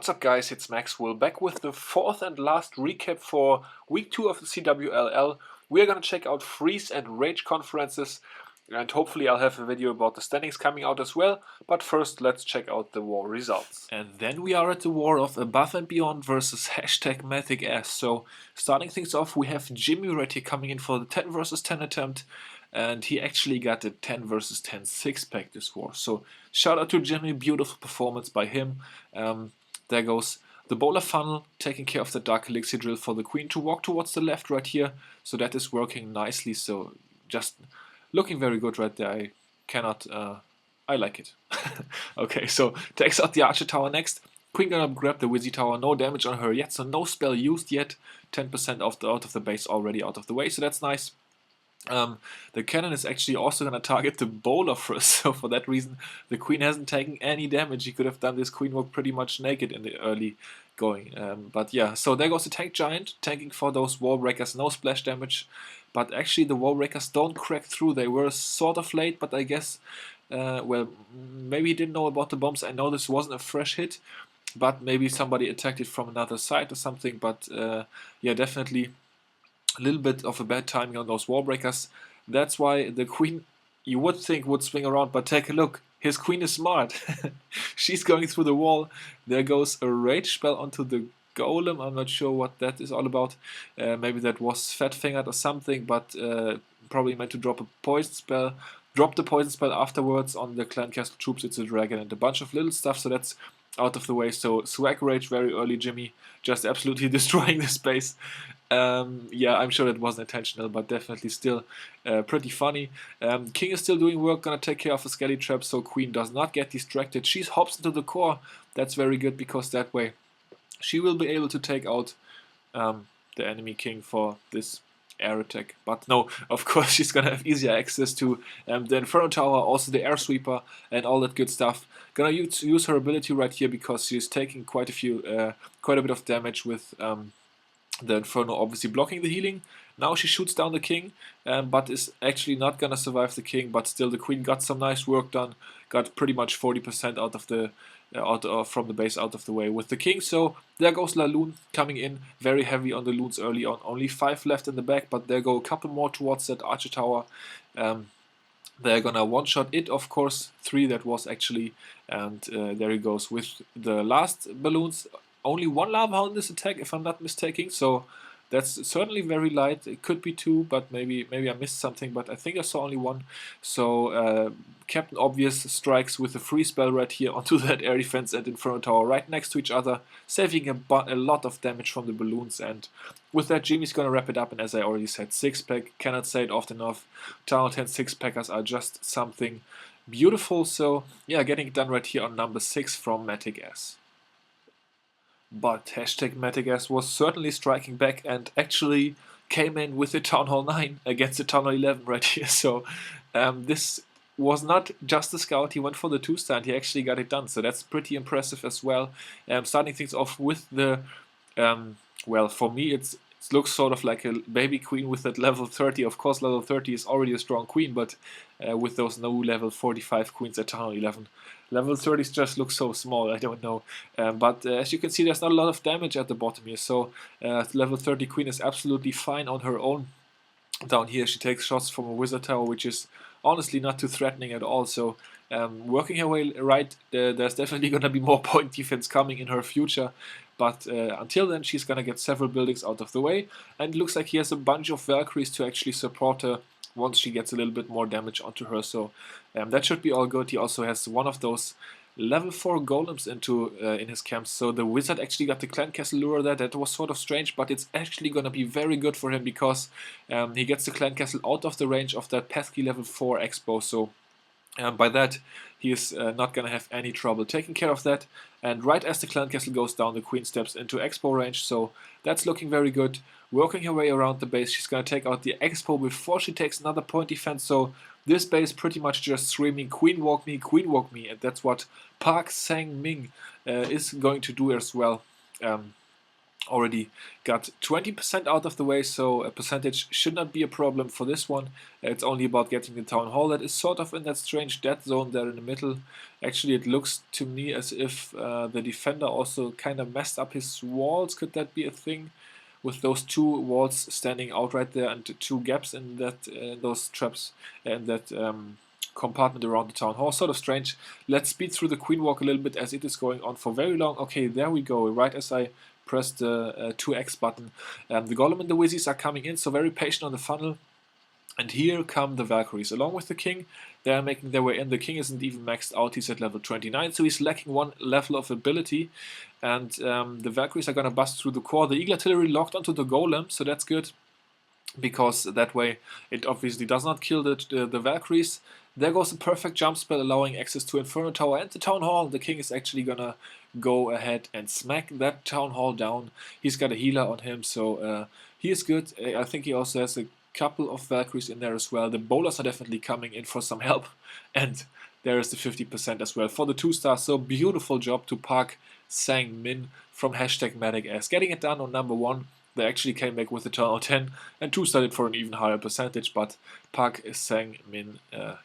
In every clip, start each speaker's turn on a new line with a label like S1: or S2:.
S1: What's up guys, it's Maxwell back with the fourth and last recap for week 2 of the CWLL. We are going to check out Freeze and Rage conferences and hopefully I'll have a video about the standings coming out as well. But first let's check out the war results. And then we are at the war of Above and Beyond versus #MathicAss. So starting things off, we have Jimmy right here coming in for the 10 versus 10 attempt. And he actually got a 10 versus 10 6-pack this war. So shout out to Jimmy, beautiful performance by him. There goes the bowler funnel, taking care of the Dark Elixir drill for the queen to walk towards the left right here. So that is working nicely. So just looking very good right there. I cannot, I like it. Okay, so takes out the Archer Tower next. Queen gonna grab the Wizzy Tower, no damage on her yet, so no spell used yet. 10% out of the base already out of the way, so that's nice. The cannon is actually also going to target the bowler first, so for that reason the queen hasn't taken any damage. He could have done this queen walk pretty much naked in the early going. But yeah, so there goes the tank giant, tanking for those wall breakers, no splash damage. But actually the wall breakers don't crack through. They were sort of late, but I guess, well, maybe he didn't know about the bombs. I know this wasn't a fresh hit, but maybe somebody attacked it from another side or something. But yeah, definitely a little bit of a bad timing on those wall breakers. That's why the queen, you would think, would swing around, but take a look. His queen is smart. She's going through the wall. There goes a rage spell onto the golem. I'm not sure what that is all about. Maybe that was fat fingered or something, but probably meant to drop a poison spell. Drop the poison spell afterwards on the clan castle troops. It's a dragon and a bunch of little stuff, so that's out of the way. So swag rage very early, Jimmy, just absolutely destroying the space. Yeah, I'm sure that wasn't intentional, but definitely still pretty funny. King is still doing work, gonna take care of a skelly trap, so queen does not get distracted. She hops into the core. That's very good, because that way she will be able to take out the enemy king for this air attack. But no, of course she's gonna have easier access to the Inferno Tower, also the air sweeper and all that good stuff. Gonna use her ability right here, because she's taking quite a bit of damage with the Inferno obviously blocking the healing. Now she shoots down the king, but is actually not gonna survive the king. But still, the queen got some nice work done. Got pretty much 40% out of the from the base out of the way with the king. So there goes La Lune coming in very heavy on the loons early on. Only 5 left in the back, but there go a couple more towards that Archer Tower. They're gonna one-shot it, of course. 3 that was actually, and there he goes with the last balloons. Only 1 lava on this attack, if I'm not mistaken, so that's certainly very light. It could be 2, but maybe I missed something, but I think I saw only 1. So Captain Obvious strikes with a free spell right here onto that air defense and Inferno Tower right next to each other, saving a lot of damage from the balloons. And with that, Jimmy's gonna wrap it up, and as I already said, 6-pack, cannot say it often enough. Town 10 6-packers are just something beautiful. So yeah, getting it done right here on number 6 from MathicAss. But #MathicAss was certainly striking back and actually came in with the Town Hall 9 against the Town Hall 11 right here. So this was not just a scout, he went for the 2-star and he actually got it done. So that's pretty impressive as well. Starting things off with the, well, for me it looks sort of like a baby queen with that level 30. Of course, level 30 is already a strong queen, but with those no level 45 queens at Town Hall 11. Level 30s just look so small, I don't know. But as you can see, there's not a lot of damage at the bottom here. So level 30 queen is absolutely fine on her own. Down here, she takes shots from a wizard tower, which is honestly not too threatening at all. So working her way right, there's definitely going to be more point defense coming in her future. But until then, she's going to get several buildings out of the way. And it looks like he has a bunch of Valkyries to actually support her once she gets a little bit more damage onto her. So that should be all good. He also has one of those level 4 golems in his camp. So the wizard actually got the clan castle lure there. That was sort of strange, but it's actually going to be very good for him, because he gets the clan castle out of the range of that pesky level 4 expo. So by that, he is not going to have any trouble taking care of that. And right as the clan castle goes down, the queen steps into expo range. So that's looking very good. Working her way around the base, she's going to take out the expo before she takes another point defense. So this base pretty much just screaming, queen walk me, and that's what Park Sang-Ming is going to do as well. Already got 20% out of the way, so a percentage should not be a problem for this one. It's only about getting the town hall that is sort of in that strange dead zone there in the middle. Actually, it looks to me as if the defender also kind of messed up his walls. Could that be a thing? With those two walls standing out right there and two gaps in that those traps and that compartment around the town hall. Sort of strange. Let's speed through the queen walk a little bit as it is going on for very long. Okay, there we go. Right as I press the 2x button, the golem and the wizzies are coming in, so very patient on the funnel. And here come the Valkyries. Along with the king, they are making their way in. The king isn't even maxed out, he's at level 29, so he's lacking one level of ability. And the Valkyries are going to bust through the core. The Eagle Artillery locked onto the golem, so that's good, because that way it obviously does not kill the Valkyries. There goes the perfect jump spell, allowing access to Inferno Tower and the Town Hall. The king is actually gonna go ahead and smack that Town Hall down. He's got a healer on him, so he is good. I think he also has a couple of Valkyries in there as well. The bowlers are definitely coming in for some help, and there is the 50% as well for the 2-star. So beautiful job to Park Sang-min from #Maic. Getting it done on number 1. They actually came back with a 10 out of 10 and 2-starred it for an even higher percentage, but Park Sang-min,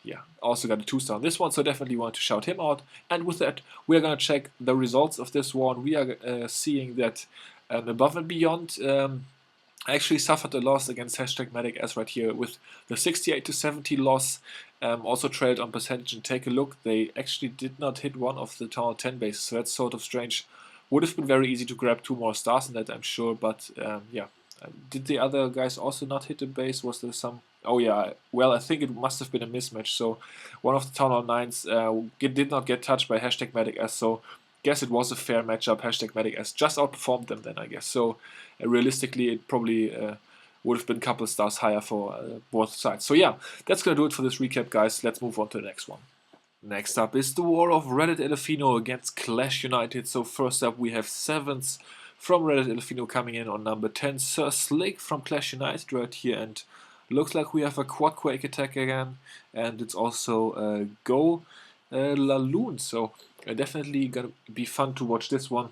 S1: yeah, also got a 2-star on this one, so definitely want to shout him out. And with that, we are going to check the results of this one. We are seeing that Above and Beyond actually suffered a loss against #Maic right here with the 68 to 70 loss. Also trailed on percentage, and take a look, they actually did not hit one of the town 10 bases, so that's sort of strange. Would have been very easy to grab 2 more stars in that, I'm sure, but yeah. Did the other guys also not hit the base? Was there some... Oh yeah, well, I think it must have been a mismatch, so one of the Town Hall 9s did not get touched by #Maic, so guess it was a fair matchup. #Maic just outperformed them then, I guess. So realistically, it probably would have been a couple stars higher for both sides. So yeah, that's going to do it for this recap, guys. Let's move on to the next one. Next up is the war of Reddit Elefino against Clash United. So first up we have Sevens from Reddit Elefino coming in on number 10. Sir Slick from Clash United right here, and looks like we have a quad quake attack again, and it's also Go Laloon. So definitely gonna be fun to watch this one.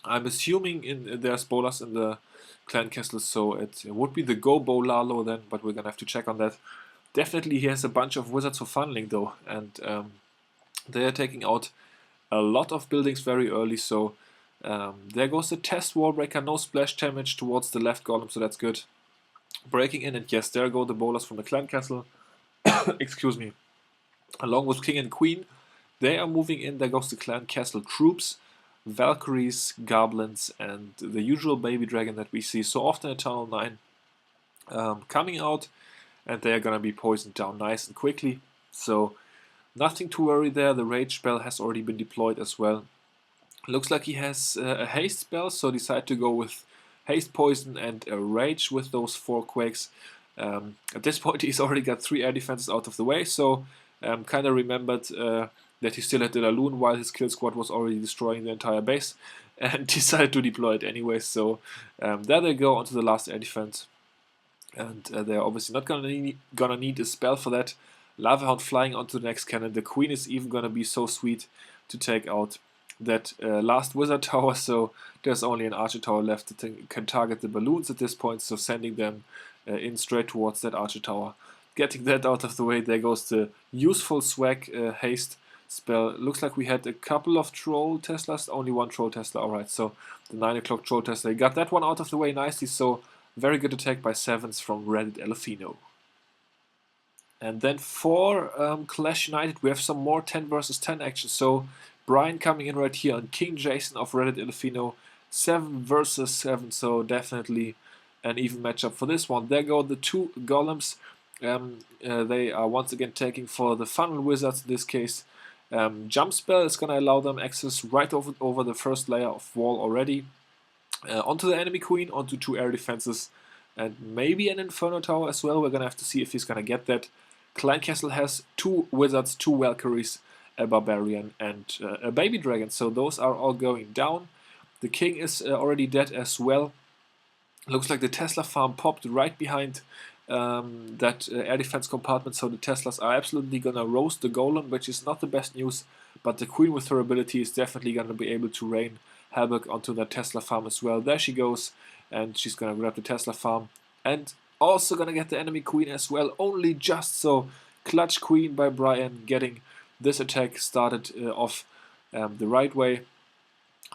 S1: I'm assuming there's bowlers in the clan castles, so it would be the Go Bolalo then, but we're gonna have to check on that. Definitely he has a bunch of wizards for funneling though, and they are taking out a lot of buildings very early, so there goes the test wall breaker, no splash damage towards the left golem, so that's good. Breaking in, and yes, there go the bowlers from the clan castle. Excuse me. Along with king and queen, they are moving in. There goes the clan castle troops, Valkyries, goblins, and the usual baby dragon that we see so often at Town Hall 9 coming out. And they are going to be poisoned down nice and quickly. So nothing to worry there. The rage spell has already been deployed as well. Looks like he has a haste spell, so decide to go with haste poison and a rage with those 4 quakes. At this point he's already got 3 air defenses out of the way, so kind of remembered that he still had the Laloon while his kill squad was already destroying the entire base, and decided to deploy it anyway. So there they go onto the last air defense. And they're obviously not gonna need a spell for that. Lava Hound flying onto the next cannon. The queen is even gonna be so sweet to take out that last wizard tower, so there's only an archer tower left that can target the balloons at this point, so sending them in straight towards that archer tower. Getting that out of the way, there goes the useful swag haste spell. Looks like we had a couple of troll Teslas, only one troll Tesla, alright, so the 9 o'clock troll Tesla, got that one out of the way nicely, so very good attack by Sevens from Reddit Elefino. And then for Clash United, we have some more 10 versus 10 action. So Brian coming in right here on King Jason of Reddit Elefino, 7 versus 7. So definitely an even matchup for this one. There go the 2 golems. They are once again taking for the funnel wizards in this case. Jump spell is going to allow them access right over the first layer of wall already. Onto the enemy queen, onto 2 air defenses, and maybe an Inferno Tower as well. We're gonna have to see if he's gonna get that. Clan Castle has 2 wizards, 2 Valkyries, a Barbarian, and a Baby Dragon, so those are all going down. The king is already dead as well. Looks like the Tesla farm popped right behind that air defense compartment, so the Teslas are absolutely gonna roast the golem, which is not the best news, but the queen with her ability is definitely gonna be able to rain Havoc onto the Tesla farm as well. There she goes, and she's gonna grab the Tesla farm and also gonna get the enemy queen as well, only just so. Clutch queen by Brian, getting this attack started off the right way.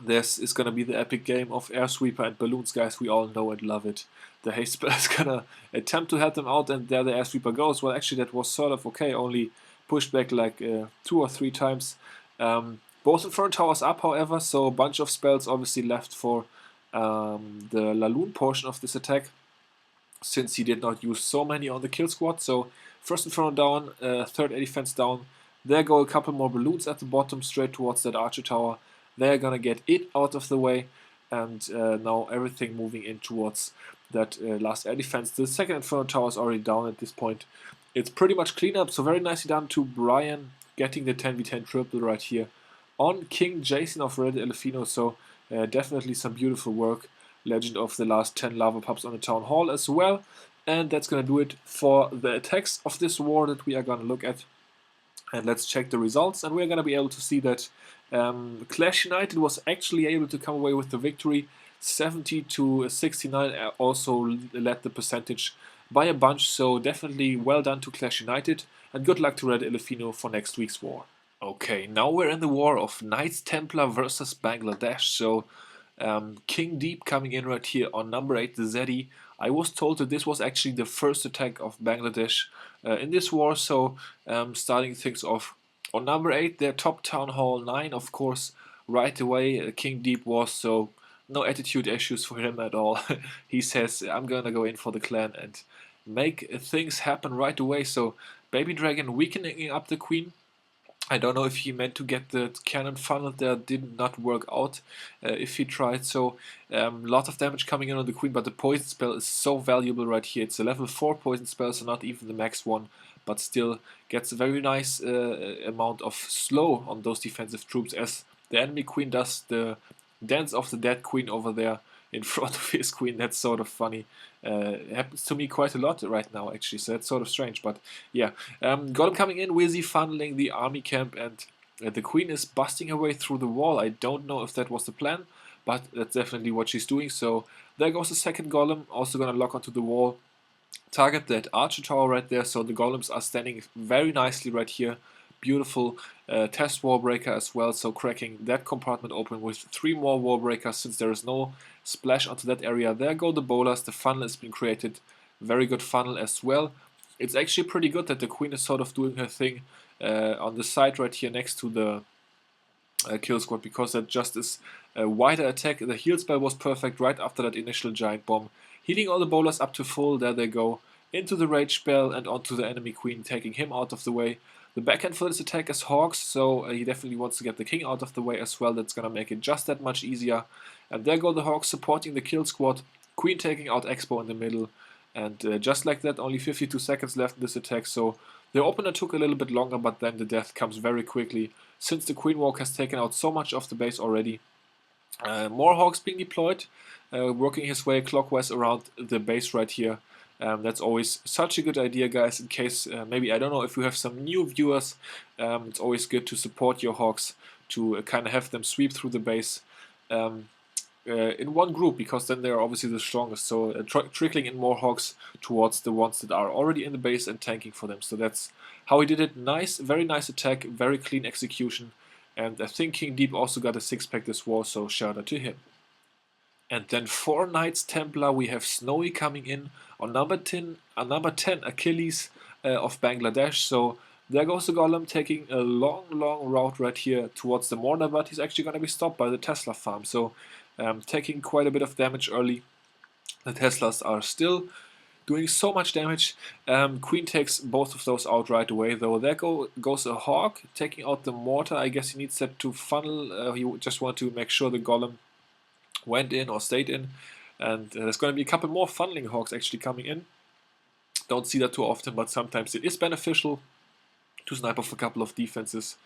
S1: This is gonna be the epic game of Air Sweeper and Balloons, guys. We all know and love it. The haste spell is gonna attempt to help them out, and there the Air Sweeper goes. Well, actually that was sort of okay, only pushed back like 2 or 3 times. Both Inferno Towers up, however, so a bunch of spells obviously left for the Laloon portion of this attack, since he did not use so many on the kill squad. So first Inferno down, third air defense down. There go a couple more balloons at the bottom, straight towards that archer tower. They're gonna get it out of the way, and now everything moving in towards that last air defense. The second Inferno tower is already down at this point. It's pretty much cleanup, so very nicely done to Brian, getting the 10v10 triple right here on King Jason of Red Elefino. So definitely some beautiful work. Legend of the last 10 lava pups on the town hall as well. And that's gonna do it for the attacks of this war that we are gonna look at. And let's check the results, and we're gonna be able to see that Clash United was actually able to come away with the victory. 70 to 69 also led the percentage by a bunch, so definitely well done to Clash United, and good luck to Red Elefino for next week's war. Okay, now we're in the war of Knights Templar versus Bangladesh. So King Deep coming in right here on number 8, the Zeddy. I was told that this was actually the first attack of Bangladesh in this war, so starting things off on number 8, their top Town Hall 9, of course, right away King Deep was, so no attitude issues for him at all. He says, I'm gonna go in for the clan and make things happen right away. So Baby Dragon weakening up the queen. I don't know if he meant to get the cannon funneled there, did not work out if he tried. So lot of damage coming in on the queen, but the poison spell is so valuable right here. It's a level 4 poison spell, so not even the max one, but still gets a very nice amount of slow on those defensive troops, as the enemy queen does the dance of the dead queen over there in front of his queen. That's sort of funny. It happens to me quite a lot right now, actually, so that's sort of strange. But yeah, Golem coming in, Wizzy funneling the army camp, and the queen is busting her way through the wall. I don't know if that was the plan, but that's definitely what she's doing. So there goes the second Golem, also gonna lock onto the wall, target that archer tower right there. So the Golems are standing very nicely right here. Beautiful test wall breaker as well, so cracking that compartment open with 3 more wall breakers, since there is no splash onto that area. There go the bowlers, the funnel has been created, very good funnel as well. It's actually pretty good that the queen is sort of doing her thing on the side right here next to the kill squad, because that just is a wider attack. The heal spell was perfect right after that initial giant bomb, healing all the bowlers up to full. There they go into the rage spell and onto the enemy queen, taking him out of the way. The backhand for this attack is Hawks, so he definitely wants to get the king out of the way as well. That's gonna make it just that much easier. And there go the Hawks supporting the kill squad. Queen taking out Expo in the middle. And just like that, only 52 seconds left in this attack. So the opener took a little bit longer, but then the death comes very quickly, since the Queen Walk has taken out so much of the base already. More Hawks being deployed, working his way clockwise around the base right here. That's always such a good idea, guys, in case maybe, I don't know, if you have some new viewers, it's always good to support your Hawks, to kind of have them sweep through the base in one group, because then they're obviously the strongest. So trickling in more Hawks towards the ones that are already in the base and tanking for them. So that's how he did it. Nice, very nice attack, very clean execution. And I think King Deep also got a 6-pack this war, so shout out to him. And then for Knights Templar, we have Snowy coming in on number 10 Achilles of Bangladesh. So there goes the Golem, taking a long route right here towards the mortar, but he's actually going to be stopped by the Tesla farm. So taking quite a bit of damage early. The Teslas are still doing so much damage. Queen takes both of those out right away, though. There goes a Hawk, taking out the mortar. I guess he needs that to funnel. He just wanted to make sure the Golem went in or stayed in. And there's going to be a couple more funneling Hawks actually coming in. Don't see that too often, but sometimes it is beneficial to snipe off a couple of defenses.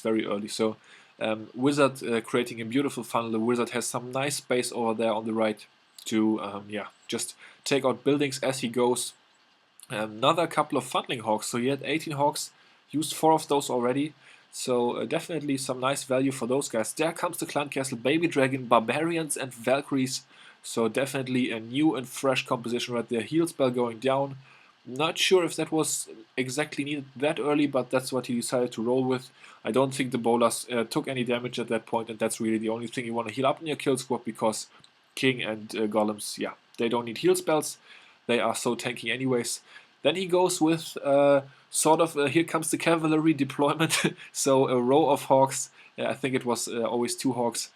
S1: Very early. So Wizard creating a beautiful funnel. The Wizard has some nice space over there on the right to just take out buildings as he goes. Another couple of funneling Hawks. So he had 18 Hawks, used 4 of those already. So definitely some nice value for those guys. There comes the Clan Castle, Baby Dragon, Barbarians and Valkyries. So definitely a new and fresh composition right there. Heal spell going down. Not sure if that was exactly needed that early, but that's what he decided to roll with. I don't think the bowlers took any damage at that point, and that's really the only thing you want to heal up in your kill squad, because King and Golems, yeah, they don't need heal spells. They are so tanky anyways. Then he goes with sort of, here comes the cavalry deployment. So a row of hawks, I think it was always 2 hawks,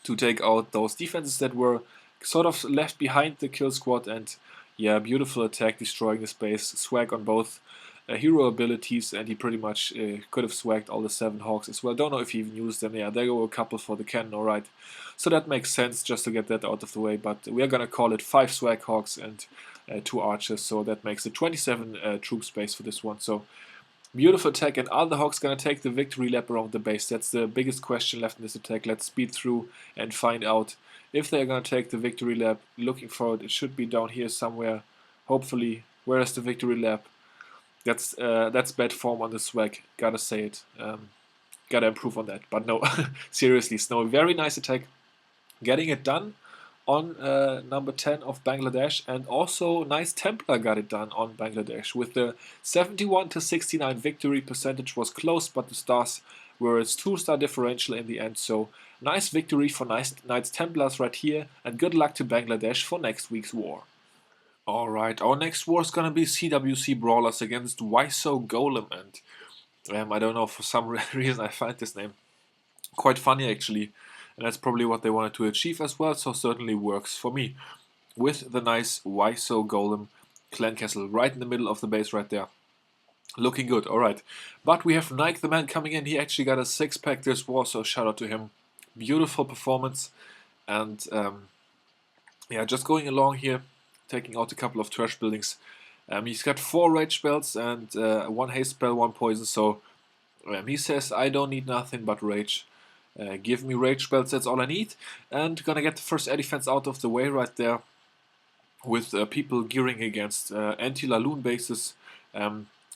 S1: to take out those defenses that were sort of left behind the kill squad. And yeah, beautiful attack, destroying the space, swag on both hero abilities, and he pretty much could have swagged all the 7 hawks as well. Don't know if he even used them. Yeah, there go a couple for the cannon, alright. So that makes sense, just to get that out of the way, but we are gonna call it 5 swag hawks and 2 archers, so that makes it 27 troop space for this one. So beautiful attack, and are the hawks gonna take the victory lap around the base? That's the biggest question left in this attack. Let's speed through and find out if they're gonna take the victory lap. Looking for it, it should be down here somewhere, hopefully. Where is the victory lap? That's bad form on the swag, gotta say it. Gotta improve on that, but no, seriously, Snow, very nice attack, getting it done on number 10 of Bangladesh, and also nice Templar got it done on Bangladesh with the 71 to 69 victory percentage. Was close, but the stars were its 2-star differential in the end. So nice victory for nice Knights Templars right here, and good luck to Bangladesh for next week's war. Alright, our next war is gonna be CWC Brawlers against Weo Golem, and I don't know, for some reason I find this name quite funny actually, and that's probably what they wanted to achieve as well, so certainly works for me. With the nice Weo Golem clan castle right in the middle of the base right there. Looking good, alright. But we have Maic the man coming in. He actually got a 6-pack this war, so shout out to him. Beautiful performance, and yeah, just going along here, taking out a couple of trash buildings. He's got 4 rage spells and 1 haste spell, 1 poison, so he says, I don't need nothing but rage. Give me rage spells, that's all I need. And gonna get the first air defense out of the way right there, with people gearing against anti-Laloon bases.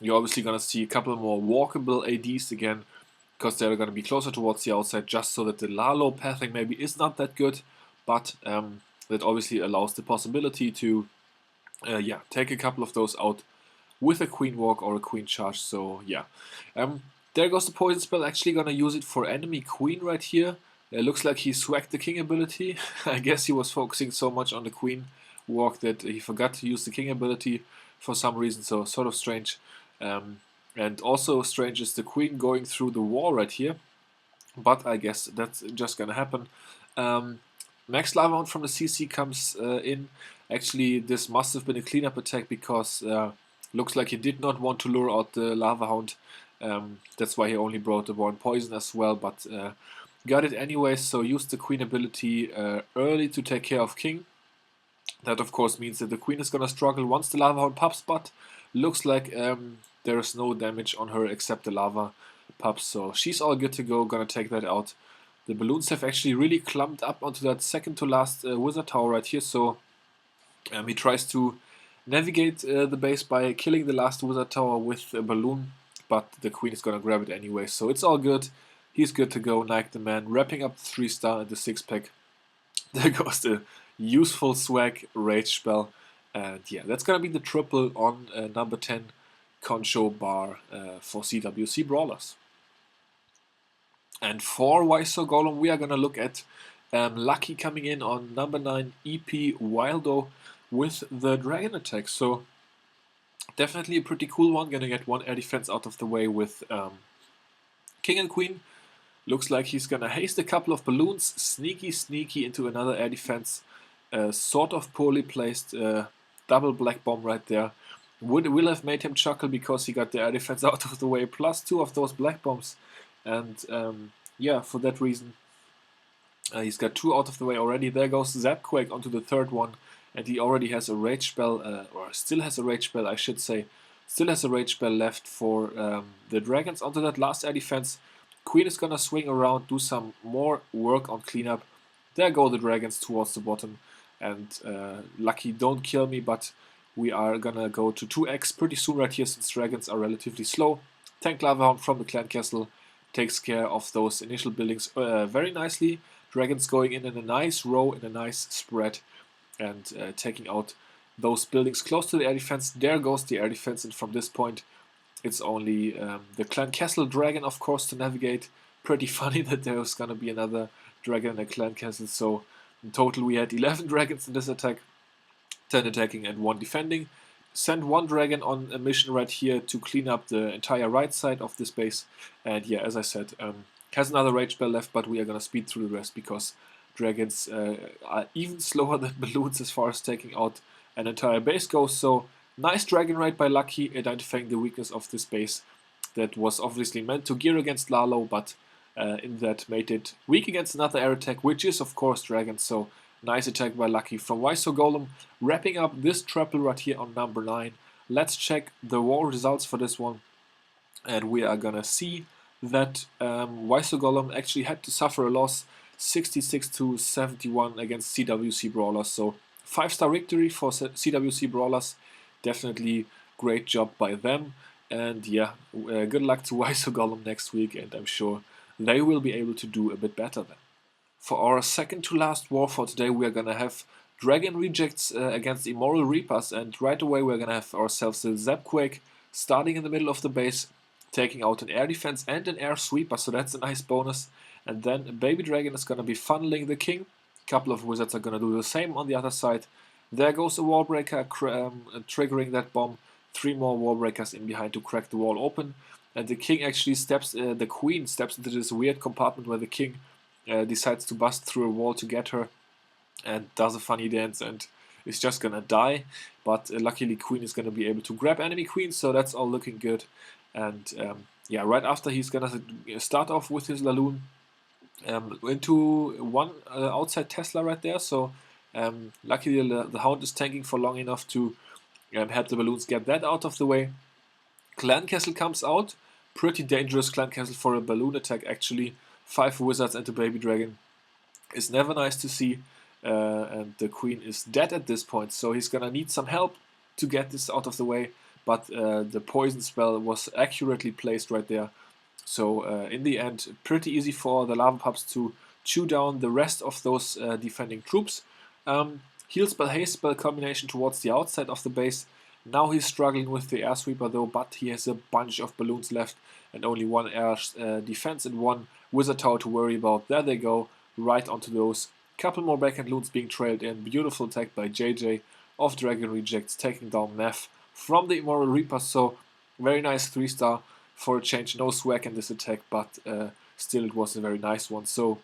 S1: You're obviously gonna see a couple more walkable ADs again, because they're gonna be closer towards the outside, just so that the Lalo pathing maybe is not that good, but that obviously allows the possibility to yeah, take a couple of those out with a queen walk or a queen charge. So yeah, there goes the poison spell. Actually gonna use it for enemy queen right here. It looks like he swagged the king ability. I guess he was focusing so much on the queen walk that he forgot to use the king ability for some reason, so sort of strange. And also strange is the queen going through the wall right here, but I guess that's just gonna happen. Max Lava Hound from the CC comes in. Actually, this must have been a cleanup attack, because looks like he did not want to lure out the Lava Hound. That's why he only brought the 1 poison as well, but got it anyway, so used the queen ability early to take care of king. That of course means that the queen is gonna struggle once the Lava Hound pops, but looks like there is no damage on her except the lava pops, so she's all good to go, gonna take that out. The balloons have actually really clumped up onto that second to last wizard tower right here, so he tries to navigate the base by killing the last wizard tower with a balloon, but the queen is gonna grab it anyway, so it's all good. He's good to go, Maic the man, wrapping up the 3-star and the 6-pack. There goes the useful swag rage spell, and yeah, that's gonna be the triple on number 10 Concho bar for CWC Brawlers. And for Weo Golem, we are gonna look at Lucky coming in on number 9 EP Wildo with the dragon attack. So definitely a pretty cool one. Gonna get 1 air defense out of the way with king and queen. Looks like he's gonna haste a couple of balloons, sneaky into another air defense. Sort of poorly placed double black bomb right there. Will have made him chuckle, because he got the air defense out of the way, plus 2 of those black bombs. And yeah, for that reason, he's got 2 out of the way already. There goes Zapquake onto the 3rd one, and he already has a rage spell, or still has a rage spell, I should say. Still has a rage spell left for the dragons onto that last air defense. Queen is gonna swing around, do some more work on cleanup. There go the dragons towards the bottom, and Lucky, don't kill me, but we are gonna go to 2x pretty soon right here, since dragons are relatively slow. Tank Lava Hound from the clan castle, takes care of those initial buildings very nicely. Dragons going in a nice row, in a nice spread, and taking out those buildings close to the air defense. There goes the air defense, and from this point it's only the Clan Castle Dragon, of course, to navigate. Pretty funny that there was gonna be another dragon in a Clan Castle, so in total we had 11 dragons in this attack, 10 attacking and 1 defending. Send 1 dragon on a mission right here to clean up the entire right side of this base, and yeah, as I said, has another rage spell left, but we are gonna speed through the rest because dragons are even slower than balloons as far as taking out an entire base goes. So nice dragon raid by Lucky, identifying the weakness of this base that was obviously meant to gear against Lalo, but in that made it weak against another air attack, which is of course dragons. So nice attack by Lucky from Weo Golem, wrapping up this triple right here on number 9. Let's check the war results for this one, and we are gonna see that Weo Golem actually had to suffer a loss, 66 to 71 against CWC Brawlers. So 5-star victory for CWC Brawlers. Definitely great job by them, and yeah, good luck to Weo Golem next week, and I'm sure they will be able to do a bit better then. For our second to last war for today, we are gonna have Dragon Rejects against Immoral Reapers, and right away we're gonna have ourselves a Zapquake starting in the middle of the base, taking out an air defense and an air sweeper, so that's a nice bonus. And then a Baby Dragon is gonna be funneling the king. A couple of wizards are gonna do the same on the other side. There goes a wall breaker, triggering that bomb. 3 more wall breakers in behind to crack the wall open. And the king actually the queen steps into this weird compartment where the king decides to bust through a wall to get her, and does a funny dance and is just gonna die. But luckily queen is gonna be able to grab enemy queen, so that's all looking good. And yeah, right after he's gonna start off with his Laloon into 1 outside Tesla right there, so luckily the Hound is tanking for long enough to help the balloons get that out of the way. Clan Castle comes out, pretty dangerous Clan Castle for a balloon attack actually. 5 wizards and a Baby Dragon is never nice to see, and the queen is dead at this point, so he's gonna need some help to get this out of the way, but the poison spell was accurately placed right there. So in the end, pretty easy for the Lava Pups to chew down the rest of those defending troops. Heal spell, haste spell combination towards the outside of the base. Now he's struggling with the air sweeper though, but he has a bunch of balloons left and only 1 air defense and 1 wizard tower to worry about. There they go, right onto those. Couple more backhand loons being trailed in. Beautiful attack by JJ of Dragon Rejects, taking down Neff from the Immoral Reaper. So very nice 3-star for a change. No swag in this attack, but still it was a very nice one. So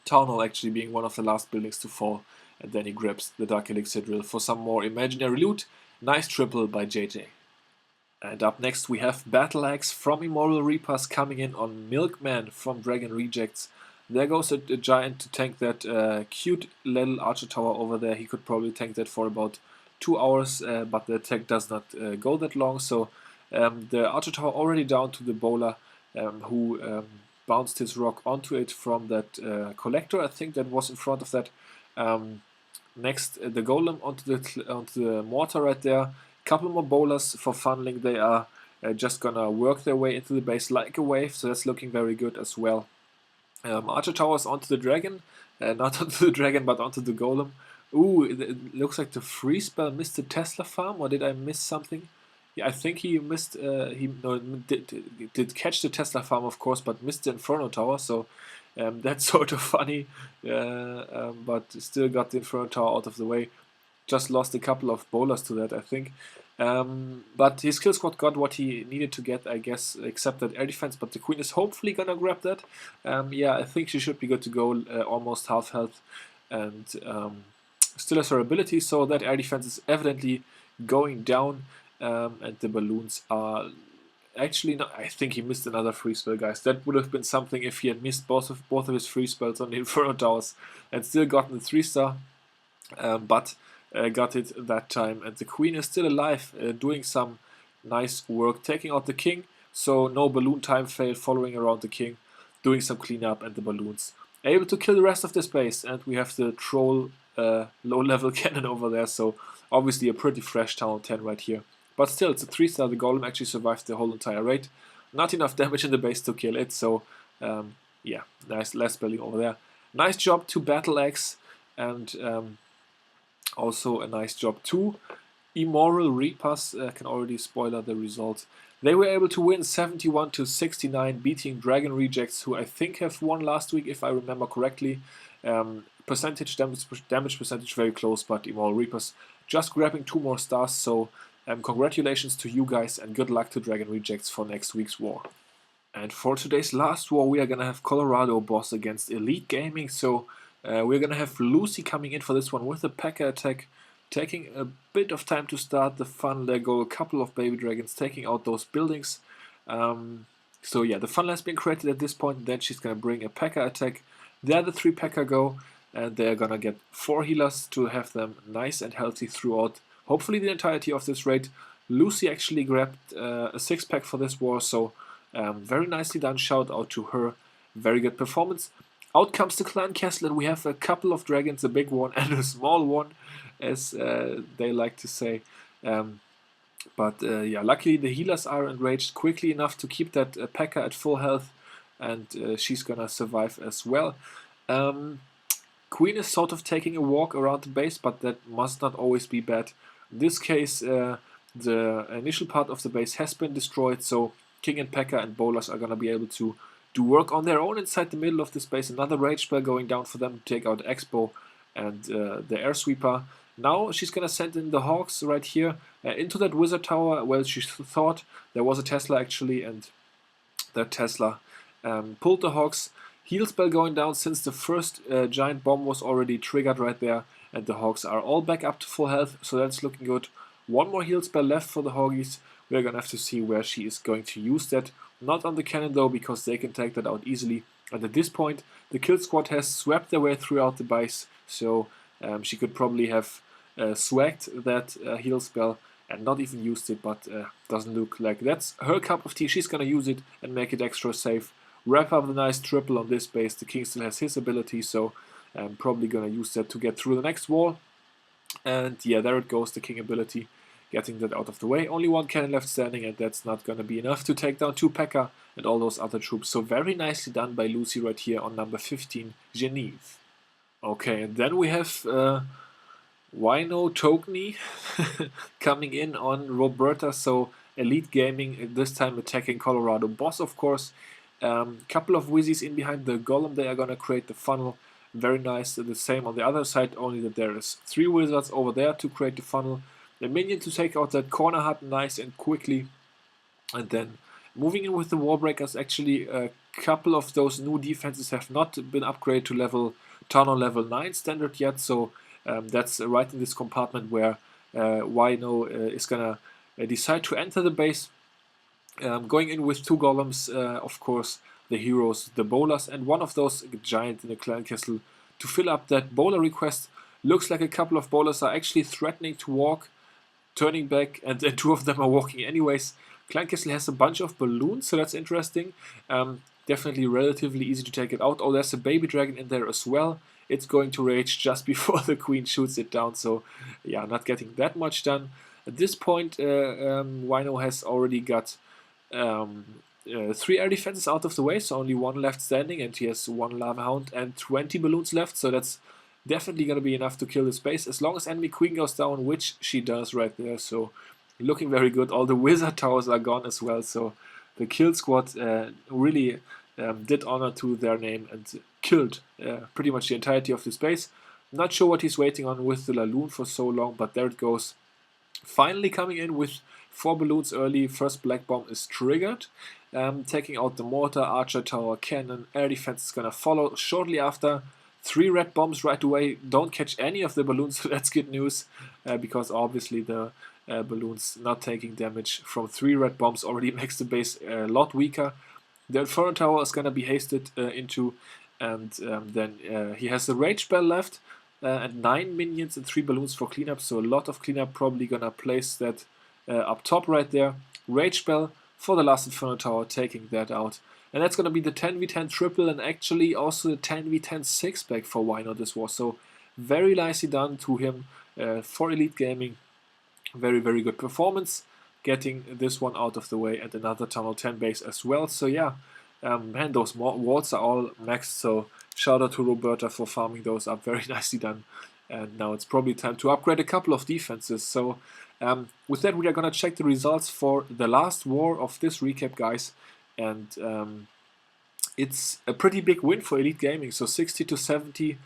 S1: Town Hall actually being one of the last buildings to fall, and then he grabs the Dark Elixir Drill for some more imaginary loot. Nice triple by JJ. And up next we have Battle Axe from Immoral Reapers coming in on Milkman from Dragon Rejects. There goes a giant to tank that cute little archer tower over there. He could probably tank that for about 2 hours, but the attack does not go that long. So the archer tower already down to the bowler, who bounced his rock onto it from that collector, I think that was in front of that. Next, the golem onto the mortar right there. Couple more bowlers for funneling. They are just gonna work their way into the base like a wave, so that's looking very good as well. Archer towers onto the dragon, not onto the dragon but onto the golem. Ooh, it looks like the free spell missed the Tesla farm, or did I miss something? Yeah, I think he missed. Did catch the Tesla farm, of course, but missed the Inferno tower. So that's sort of funny, but still got the Inferno tower out of the way. Just lost a couple of bowlers to that, I think. But his kill squad got what he needed to get, I guess, except that air defense. But the queen is hopefully gonna grab that. Yeah, I think she should be good to go. Almost half health, and still has her ability. So that air defense is evidently going down. And the balloons are actually not. I think he missed another free spell, guys. That would have been something if he had missed both of his free spells on the Inferno towers and still gotten the 3-star. But got it that time, and the queen is still alive, doing some nice work, taking out the king. So no balloon time fail, following around the king, doing some cleanup, and the balloons able to kill the rest of the space. And we have the troll low-level cannon over there. So obviously a pretty fresh town 10 right here. But still, it's a 3-star. The golem actually survived the whole entire raid. not enough damage in the base to kill it. So yeah, nice last building over there. Nice job to Battle Axe, and also a nice job to Immoral Reapers. Can already spoiler the result. They were able to win 71-69, beating Dragon Rejects, who I think have won last week, if I remember correctly. Percentage damage percentage very close, but Immoral Reapers just grabbing 2 more stars. So congratulations to you guys, and good luck to Dragon Rejects for next week's war. And for today's last war, we are gonna have Colorado Boss against Elite Gaming. So we're gonna have Lucy coming in for this one with the P.E.K.K.A attack, taking a bit of time to start the fun. There go a couple of baby dragons taking out those buildings. So yeah, the funnel has been created at this point. Then she's gonna bring a P.E.K.K.A attack. There the 3 P.E.K.K.A go, and they're gonna get 4 healers to have them nice and healthy throughout, hopefully, the entirety of this raid. Lucy actually grabbed a 6-pack for this war, so very nicely done. Shout out to her. Very good performance. Out comes the Clan Castle, and we have a couple of dragons, a big one and a small one, as they like to say. But yeah, luckily the healers are enraged quickly enough to keep that P.E.K.K.A at full health, and she's gonna survive as well. Queen is sort of taking a walk around the base, but that must not always be bad. In this case, the initial part of the base has been destroyed, so King and P.E.K.K.A and Bowlers are gonna be able to do work on their own inside the middle of the space. Another Rage Spell going down for them to take out Expo and the Air Sweeper. Now she's gonna send in the Hawks right here into that Wizard Tower. Well, she thought there was a Tesla actually, and that Tesla pulled the Hawks. Heal spell going down since the first giant bomb was already triggered right there, and the Hawks are all back up to full health, so that's looking good. 1 more heal spell left for the Hoggies. We're gonna have to see where she is going to use that. Not on the cannon though, because they can take that out easily. And at this point, the kill squad has swept their way throughout the base, so she could probably have swagged that heal spell and not even used it, but doesn't look like that's her cup of tea. She's gonna use it and make it extra safe. Wrap up the nice triple on this base. The king still has his ability, so I'm probably gonna use that to get through the next wall. And yeah, there it goes, the king ability, getting that out of the way. Only 1 cannon left standing, and that's not gonna be enough to take down 2 P.E.K.K.A and all those other troops. So very nicely done by Lucy right here on number 15, Geneve. Okay, and then we have Wino Tokeny coming in on Roberta. So Elite Gaming, this time attacking Colorado Boss, of course. Couple of Wizzies in behind the Golem. They are gonna create the funnel. Very nice. The same on the other side, only that there is 3 wizards over there to create the funnel. The minion to take out that corner hut nice and quickly. And then moving in with the Warbreakers. Actually, a couple of those new defenses have not been upgraded to level 10 or level 9 standard yet. So that's right in this compartment where Wino is gonna decide to enter the base. Going in with 2 golems, of course, the heroes, the bowlers, and one of those giant in the clan castle to fill up that bowler request. Looks like a couple of bowlers are actually threatening to walk, turning back, and then 2 of them are walking anyways. Clan castle has a bunch of balloons, so that's interesting. Definitely relatively easy to take it out. Oh, there's a baby dragon in there as well. It's going to rage just before the queen shoots it down, so yeah, not getting that much done. At this point, Wino has already got 3 air defenses out of the way, so only 1 left standing, and he has 1 lava hound and 20 balloons left, so that's definitely going to be enough to kill this base, as long as enemy queen goes down, which she does right there, so looking very good. All the wizard towers are gone as well, so the kill squad really did honor to their name and killed pretty much the entirety of this base. Not sure what he's waiting on with the Laloon for so long, but there it goes. Finally coming in with 4 balloons early. First black bomb is triggered, taking out the mortar, archer tower, cannon. Air defense is gonna follow shortly after. 3 red bombs right away. Don't catch any of the balloons, so that's good news, because obviously the balloons not taking damage from 3 red bombs already makes the base a lot weaker. The Inferno Tower is gonna be hasted into, and then he has the Rage Spell left, and 9 minions and 3 balloons for cleanup, so a lot of cleanup. Probably gonna place that up top right there. Rage Spell for the last Inferno Tower, taking that out. And that's going to be the 10v10 triple, and actually also the 10v10 6-pack for Wino this war. So very nicely done to him for Elite Gaming. Very, very good performance. getting this one out of the way and another Tunnel 10 base as well. So yeah, man, those walls are all maxed, so shout out to Roberta for farming those up, very nicely done. And now it's probably time to upgrade a couple of defenses. So with that, we are going to check the results for the last war of this recap, guys. And it's a pretty big win for Elite Gaming, so 60 to 70,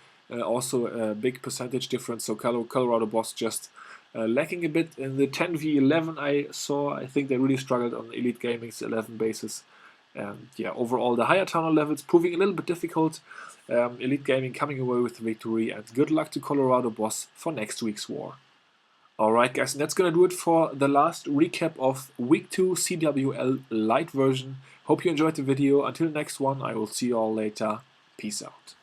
S1: also a big percentage difference. So Colorado Boss just lacking a bit in the 10v11 I saw. I think they really struggled on Elite Gaming's 11 bases. And yeah, overall the higher tunnel levels proving a little bit difficult. Elite Gaming coming away with the victory, and good luck to Colorado Boss for next week's war. Alright guys, and that's gonna do it for the last recap of Week 2 CWL Lite version. Hope you enjoyed the video. Until next one, I will see you all later. Peace out.